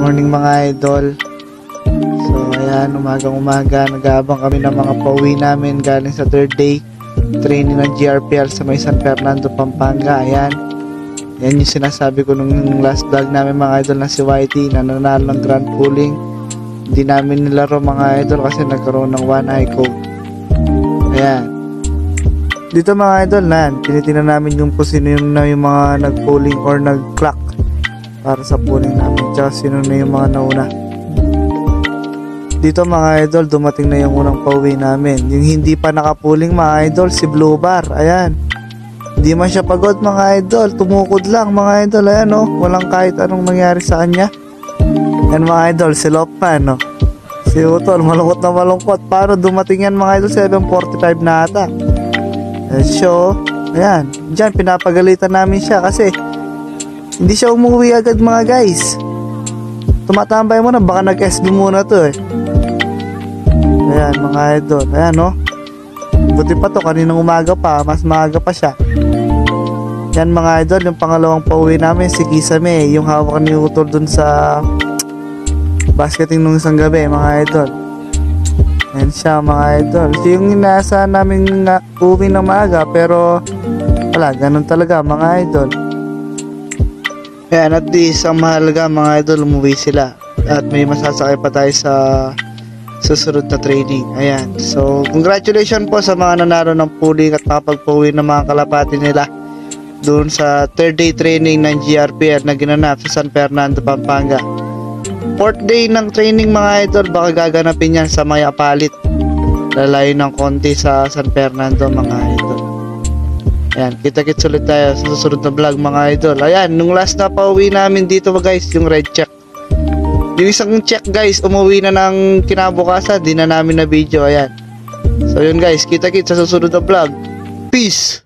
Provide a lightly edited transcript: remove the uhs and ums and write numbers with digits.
morning mga idol. So ayan, umagang-umaga nag-aabang kami ng mga pauwi namin galing sa third day training ng GRPL sa may San Fernando, Pampanga. Ayan, yan yung sinasabi ko nung last vlog namin mga idol na si YT na nanalo ng grand pooling. Hindi namin nilaro mga idol kasi nagkaroon ng one eye code. Ayan, dito mga idol na tinitingnan namin yung kung sino yung mga nag-pooling or nag-clock para sa pooling namin, tsaka sino na yung mga nauna. Dito mga idol, dumating na yung unang pauwi namin. Yung hindi pa nakapuling mga idol, si Blue Bar. Ayan, hindi man siya pagod mga idol, tumukod lang mga idol. Ayan o, walang kahit anong nangyari sa kanya. Yan mga idol, si Lokman no? Si Utol, malungkot na malungkot. Paano dumating yan mga idol? 7:45 na ata. So, ayan, dyan pinapagalitan namin siya kasi hindi siya umuwi agad mga guys. Tumatambay muna, baka nag-SB muna to eh. Ayan mga idol, ayan no. Buti pa to, kaninang umaga pa, mas maaga pa siya. Yan mga idol, yung pangalawang pauwi namin, si Kisame, yung hawak ni Utol dun sa basketing nung isang gabi mga idol. Yan siya mga idol. So, yung inaasahan namin uwi ng maaga, pero wala, ganun talaga mga idol. Ayan, at least ang mahalaga mga idol, umuwi sila at may masasakay pa tayo sa susunod na training. Ayan, so congratulations po sa mga nanalo ng pooling at nakapagpauwi ng mga kalapati nila doon sa third day training ng GRPL na ginanap sa San Fernando, Pampanga. Fourth day ng training mga idol, baka gaganapin yan sa Maya Palit, lalayo ng konti sa San Fernando mga idol. Ayan, kita-kits ulit tayo sa susunod na vlog mga idol. Ayan, nung last na pauwi namin dito guys, yung red check. Yung isang check guys, umuwi na ng kinabukasan, di na namin na video. Ayan. So yun guys, kita-kits sa susunod na vlog. Peace!